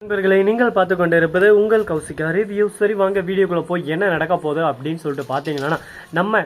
நண்பர்களை நீங்கள் பார்த்து கொண்டிருப்பது உங்கள் கௌசிகா ரிவ்யூ. சரி வாங்க வீடியோக்குள்ள போய் என்ன நடக்க போகுது அப்படின்னு சொல்லிட்டு பார்த்தீங்கன்னா, நம்ம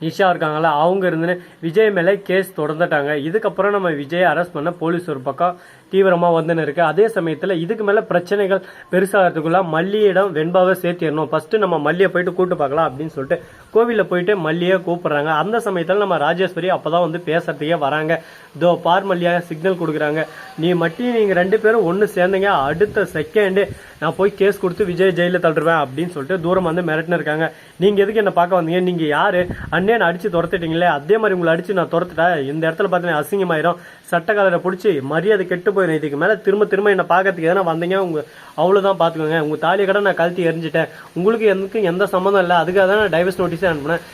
நிஷா இருக்காங்களா, அவங்க இருந்து விஜய் மேலே கேஸ் தொடர்ந்துட்டாங்க. இதுக்கப்புறம் நம்ம விஜயை அரெஸ்ட் பண்ண போலீஸ் ஒரு பக்கம் தீவிரமாக வந்துன்னு இருக்கு. அதே சமயத்தில் இதுக்கு மேலே பிரச்சனைகள் பெருசாகிறதுக்குள்ள மல்லியிடம் வெண்பாவை சேர்த்திடணும். ஃபர்ஸ்ட் நம்ம மல்லியை போயிட்டு கூட்டு பார்க்கலாம் அப்படின்னு சொல்லிட்டு கோவிலில் போயிட்டு மல்லியை கூப்பிடுறாங்க. அந்த சமயத்தில் நம்ம ராஜேஸ்வரி அப்போதான் வந்து பேசுறதுக்கே வராங்க. இதோ பார் மல்லியா சிக்னல் கொடுக்குறாங்க, நீ மட்டும் நீங்கள் 2 பேரும் ஒன்று சேர்ந்தீங்க, அடுத்த செகண்டு நான் போய் கேஸ் கொடுத்து விஜய் ஜெயிலில் தள்ளுவேன் அப்படின்னு சொல்லிட்டு தூரம் வந்து மிரட்டினு இருக்காங்க. நீங்கள் எதுக்கு என்ன பார்க்க வந்தீங்க, நீங்கள் யார், அண்ணே நான் அடித்து துரத்துட்டீங்களே, அதே மாதிரி உங்களை அடித்து நான் துரத்துட்டேன், இந்த இடத்துல பார்த்தீங்கன்னா அசிங்கமாயிரும், சட்டக்காலரை பிடிச்சி மரியாதை கெட்டு போயிடும், இதுக்கு மேலே திரும்ப என்ன பார்க்கறதுக்கு எதனா வந்தீங்க உங்கள் அவ்வளோதான் பார்த்துக்கோங்க, உங்கள் தாலியை கடை நான் கழட்டி எரிஞ்சிட்டேன், உங்களுக்கு எனக்கு எந்த சம்மந்தம் இல்லை, அதுக்காக தான் நான் டைவர்ஸ் நோட்டீஸே அனுப்புனேன்,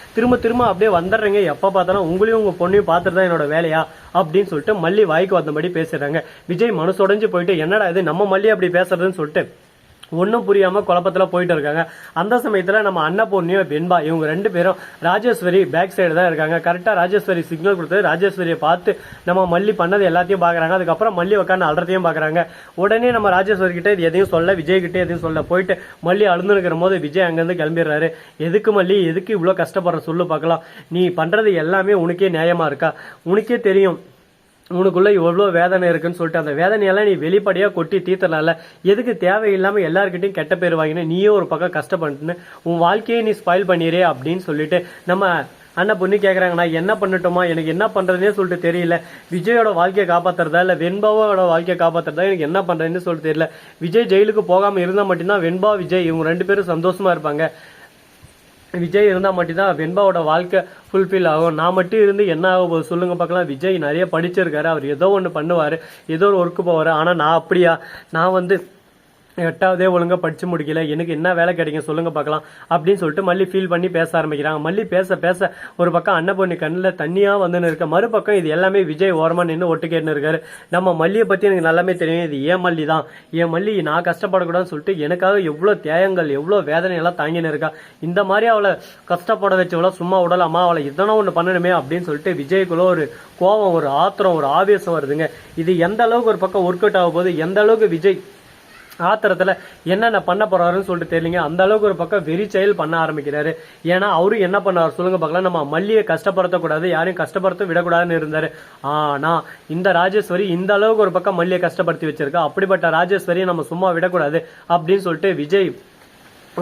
திரும்ப அப்படியே வந்துடுறீங்க, எப்போ பார்த்தாலும் உங்களையும் உங்கள் பொண்ணையும் பார்த்துட்டு தான் என்னோட வேலையா அப்படின்னு சொல்லிட்டு மல்லி வாய்க்கு வந்தபடி பேசுறாங்க. விஜய் மனசுடைஞ்சு போயிட்டு என்னடா இது நம்ம மல்லி அப்படி பேசுறதுன்னு சொல்லிட்டு ஒன்றும் புரியாமல் குழப்பத்தில் போயிட்டு இருக்காங்க. அந்த சமயத்தில் நம்ம அன்னபூர்ணியும் வெண்பா இவங்க 2 பேரும் ராஜேஸ்வரி பேக் சைடு தான் இருக்காங்க. கரெக்டாக ராஜேஸ்வரி சிக்னல் கொடுத்தது, ராஜேஸ்வரியை பார்த்து நம்ம மல்லி பண்ணது எல்லாத்தையும் பார்க்குறாங்க. அதுக்கப்புறம் மல்லி உட்காந்து அழுறதையும் பார்க்குறாங்க. உடனே நம்ம ராஜேஸ்வரி கிட்ட இது எதையும் சொல்ல, விஜய் கிட்டே எதையும் சொல்ல, போயிட்டு மல்லி அழுந்து இருக்கிற போது விஜய் அங்கேருந்து கிளம்பிடுறாரு. எதுக்கு மல்லி, எதுக்கு இவ்வளோ கஷ்டப்படுற சொல்லு பார்க்கலாம், நீ பண்ணுறது எல்லாமே உனக்கே நியாயமாக இருக்கா, உனக்கே தெரியும் உனக்குள்ள எவ்வளோ வேதனை இருக்குன்னு சொல்லிட்டு அந்த வேதனையெல்லாம் நீ வெளிப்படையாக கொட்டி தீர்த்தனால எதுக்கு தேவையில்லாமல் எல்லாருக்கிட்டையும் கெட்ட பேர் வாங்கினேன், நீயே ஒரு பக்கம் கஷ்டப்பட்டுன்னு உன் வாழ்க்கையை நீ ஸ்பாயில் பண்ணிடுறே அப்படின்னு சொல்லிட்டு நம்ம அண்ணன் பொண்ணு கேட்குறாங்க, நான் என்ன பண்ணட்டுமா, எனக்கு என்ன பண்ணுறதுனே சொல்லிட்டு தெரியல, விஜயோட வாழ்க்கையை காப்பாற்றுறதா இல்லை வெண்பாவோட வாழ்க்கையை காப்பாற்றுறதா, எனக்கு என்ன பண்ணுறதுன்னு சொல்லிட்டு தெரியல, விஜய் ஜெயிலுக்கு போகாமல் இருந்தால் மட்டும்தான் வெண்பா விஜய் இவங்க 2 பேரும் சந்தோஷமா இருப்பாங்க, விஜய் இருந்தால் மட்டும்தான் வெண்பாவோட வாழ்க்கை ஃபுல்ஃபில் ஆகும், நான் மட்டும் இருந்து என்ன ஆக போகுது சொல்லுங்க பார்க்கலாம். விஜய் நிறைய படிச்சிருக்காரு, அவர் ஏதோ ஒன்று பண்ணுவார், ஏதோ ஒரு ஒர்க்கு போவார், ஆனால் நான் அப்படியா, நான் வந்து 8ஆவதே ஒழுங்காக படித்து முடிக்கல, எனக்கு என்ன வேலை கிடைக்கும் சொல்லுங்க பார்க்கலாம் அப்படின்னு சொல்லிட்டு மல்லி ஃபீல் பண்ணி பேச ஆரம்பிக்கிறாங்க. மல்லி பேச ஒரு பக்கம் அன்னபூர்ணி கண்ணில் தண்ணியாக வந்துன்னு இருக்க, மறுபக்கம் இது எல்லாமே விஜய் ஓரமாக நின்று ஒட்டு கேட்டுன்னு இருக்காரு. நம்ம மல்லியை பற்றி எனக்கு நல்லாமே தெரியும், இது ஏன் மல்லி தான், என் மல்லி நான் கஷ்டப்படக்கூடாதுன்னு சொல்லிட்டு எனக்காக எவ்வளோ தியாகங்கள் எவ்வளோ வேதனையெல்லாம் தாங்கின்னு இருக்கா, இந்த மாதிரி அவளை கஷ்டப்பட வச்சவளோ சும்மா விடலாமா, அவளை இதனா ஒன்று பண்ணணுமே அப்படின்னு சொல்லிட்டு விஜய்க்குள்ள ஒரு கோபம், ஒரு ஆத்திரம், ஒரு ஆவேசம் வருதுங்க. இது எந்த அளவுக்கு ஒரு பக்கம் ஒர்க் அவுட் ஆகும் போது, எந்த அளவுக்கு விஜய் ஆத்திரத்தில் என்னென்ன பண்ண போறாருன்னு சொல்லிட்டு தெரியலங்க. அந்த அளவுக்கு ஒரு பக்கம் வெறி செயல் பண்ண ஆரம்பிக்கிறாரு. ஏன்னா அவரு என்ன பண்ணாரு சொல்லுங்க பார்க்கலாம், நம்ம மல்லியை கஷ்டப்படுத்தக்கூடாது, யாரையும் கஷ்டப்படுத்த விடக்கூடாதுன்னு இருந்தாரு. ஆனா இந்த ராஜேஸ்வரி இந்த அளவுக்கு ஒரு பக்கம் மல்லியை கஷ்டப்படுத்தி வச்சிருக்கா, அப்படிப்பட்ட ராஜேஸ்வரியை நம்ம சும்மா விடக்கூடாது அப்படின்னு சொல்லிட்டு விஜய்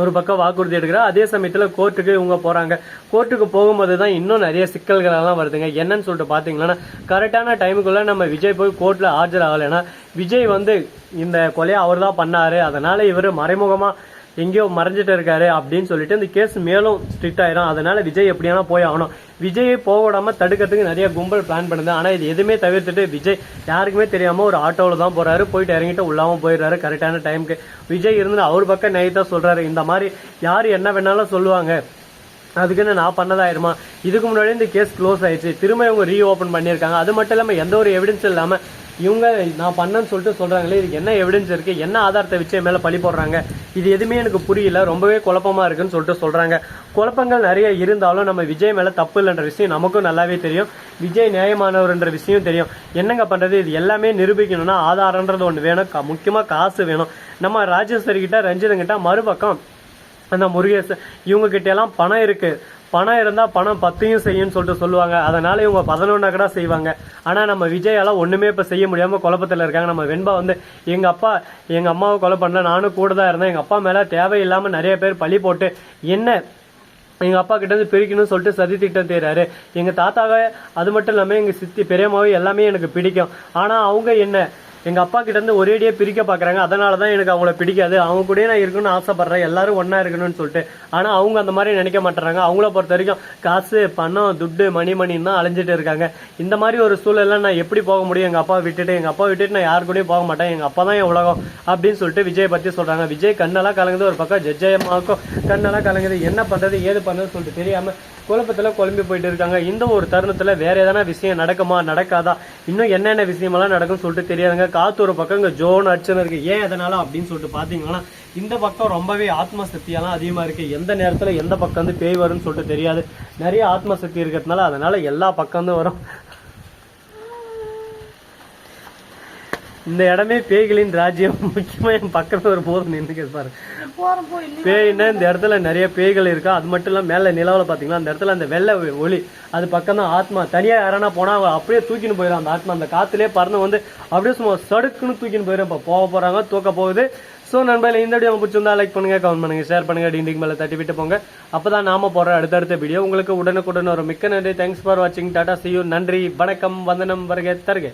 ஒரு பக்கம் வாக்குறுதி எடுக்கிறார். அதே சமயத்தில் கோர்ட்டுக்கு இவங்க போகிறாங்க. கோர்ட்டுக்கு போகும்போது தான் இன்னும் நிறைய சிக்கல்களெல்லாம் வருதுங்க. என்னன்னு சொல்லிட்டு பார்த்தீங்கன்னா, கரெக்டான டைமுக்குள்ளே நம்ம விஜய் போய் கோர்ட்டில் ஆஜர் ஆகலைன்னா விஜய் வந்து இந்த கொலையை அவர் தான் பண்ணார், அதனால் இவர் மறைமுகமாக எங்கேயோ மறைஞ்சிட்டு இருக்காரு அப்படின்னு சொல்லிட்டு இந்த கேஸ் மேலும் ஸ்ட்ரிக்ட் ஆயிரும். அதனால விஜய் எப்படியானா போய் ஆகணும். விஜயை போக விடாமல் தடுக்கிறதுக்கு நிறைய கும்பல் பிளான் பண்ணுது. ஆனால் இது எதுவுமே தவிர்த்துட்டு விஜய் யாருக்குமே தெரியாமல் ஒரு ஆட்டோவில் தான் போறாரு, போயிட்டு இறங்கிட்டு உள்ளாமல் போயிடுறாரு கரெக்டான டைமுக்கு. விஜய் இருந்து அவர் பக்கம் நைட்டாக சொல்றாரு, இந்த மாதிரி யார் என்ன வேணாலும் சொல்லுவாங்க, அதுக்குன்னு நான் பண்ணதாயிருமா, இதுக்கு முன்னாடி இந்த கேஸ் க்ளோஸ் ஆயிடுச்சு, திரும்ப இவங்க ரீஓப்பன் பண்ணியிருக்காங்க, அது மட்டும் இல்லாமல் எந்த ஒரு எவிடன்ஸ் இல்லாமல் இவங்க நான் பண்ணேன்னு சொல்லிட்டு சொல்றாங்களே, இதுக்கு என்ன எவிடன்ஸ் இருக்கு, என்ன ஆதாரத்தை வச்சு மேல பழி போடுறாங்க, இது எதுவுமே எனக்கு புரியல, ரொம்பவே குழப்பமா இருக்குன்னு சொல்லிட்டு சொல்றாங்க. குழப்பங்கள் நிறைய இருந்தாலும் நம்ம விஜய் மேல தப்பு இல்லைன்ற விஷயம் நமக்கும் நல்லாவே தெரியும், விஜய் நியாயமானவர்ன்ற விஷயம் தெரியும். என்னங்க பண்றது, இது எல்லாமே நிரூபிக்கணும்னா ஆதாரன்றது ஒன்று வேணும், முக்கியமா காசு வேணும். நம்ம ராஜேஸ்வரி கிட்ட ரஞ்சிதங்கிட்ட மறுபக்கம் அந்த முருகேஷ் இவங்க கிட்ட எல்லாம் பணம் இருக்கு, பணம் இருந்தால் பணம் 10 செய்யும்னு சொல்லிட்டு சொல்லுவாங்க, அதனால இவங்க 11 கூட செய்வாங்க. ஆனால் நம்ம விஜயால ஒன்றுமே இப்போ செய்ய முடியாமல் குழப்பத்தில் இருக்காங்க. நம்ம வெண்பா வந்து எங்கள் அம்மாவை கொலை பண்ணல, நானும் கூட தான் இருந்தேன், எங்கள் அப்பா மேலே தேவையில்லாமல் நிறைய பேர் பழி போட்டு என்ன எங்கள் அப்பா கிட்ட இருந்து பிரிக்கணும்னு சொல்லிட்டு சதி திட்டம் செய்கிறாரு. எங்கள் தாத்தாவை அது மட்டும் இல்லாமல் எங்கள் சித்தி பெரியம்மாவை எல்லாமே எனக்கு பிடிக்கும், ஆனால் அவங்க என்ன எங்கள் அப்பா கிட்ட இருந்து ஒரேடியே பிரிக்க பார்க்குறாங்க, அதனால தான் எனக்கு அவங்கள பிடிக்காது, அவங்க கூட நான் இருக்கணும்னு ஆசைப்பட்றேன், எல்லாரும் ஒன்றா இருக்கணும்னு சொல்லிட்டு. ஆனால் அவங்க அந்த மாதிரி நினைக்க மாட்டுறாங்க. அவங்கள பொறுத்த வரைக்கும் காசு பணம் துட்டு மணின்னு தான் அலைஞ்சிட்டு இருக்காங்க. இந்த மாதிரி ஒரு சூழல்ல நான் எப்படி போக முடியும், எங்கள் அப்பா விட்டுட்டு நான் யாரு கூடயும் போக மாட்டேன், எங்கள் அப்பா தான் என் உலகம் அப்படின்னு சொல்லிட்டு விஜய் பற்றி சொல்கிறாங்க. விஜய் கண்ணெல்லாம் கலங்குது, ஒரு பக்கம் ஜெஜயம்மாவுக்கும் கண்ணெல்லாம் கலங்குது, என்ன பண்ணுறது ஏது பண்ணுறதுன்னு சொல்லிட்டு தெரியாமல் குழப்பத்தில் குழம்பி போயிட்டு இருக்காங்க. இந்த ஒரு தருணத்தில் வேற எதனா விஷயம் நடக்குமா நடக்காதா, இன்னும் என்னென்ன விஷயமெல்லாம் நடக்கும்னு சொல்லிட்டு தெரியாதுங்க. காத்து ஒரு பக்கம் இங்கே ஜோன் அடிச்சுன்னு இருக்கு. ஏன் எதனால அப்படின்னு சொல்லிட்டு பார்த்தீங்கன்னா, இந்த பக்கம் ரொம்பவே ஆத்ம சக்தியெல்லாம் அதிகமாக இருக்கு. எந்த நேரத்தில் எந்த பக்கம் வந்து பேய் வரும்னு சொல்லிட்டு தெரியாது, நிறைய ஆத்ம சக்தி இருக்கிறதுனால அதனால எல்லா பக்கம் வந்து வரும். இந்த இடமே பேய்களின் ராஜ்யம். முக்கியமா என் பக்கத்துல ஒரு போர் நின்று பாரு. பேய்னா இந்த இடத்துல நிறைய பேய்கள் இருக்கா. அது மட்டும் இல்லாம மேல நிலவுல பாத்தீங்கன்னா அந்த இடத்துல அந்த வெள்ளை ஒளி, அது பக்கம் தான் ஆத்மா. தனியா யாரானா போனா அப்படியே தூக்கின்னு போயிடும் அந்த ஆத்மா. அந்த காத்துலயே பறந்து வந்து அப்படியே சும்மா சடுக்குன்னு தூக்கின்னு போயிடும். இப்ப போக போறாங்க, தூக்க போகுது. ஸோ நண்பர்களே, இந்த வீடியோ பிடிச்சிருந்தா லைக் பண்ணுங்க, கமெண்ட் பண்ணுங்க, ஷேர் பண்ணுங்க, டிண்டிங் மேல தட்டி விட்டு போங்க. அப்பதான் நாம போற அடுத்தடுத்த வீடியோ உங்களுக்கு உடனுக்குடன் ஒரு மிக்க நன்றி. தேங்க்ஸ் ஃபார் வாட்சிங். Tata, see you. நன்றி, வணக்கம், வந்தனம், வருக தருக.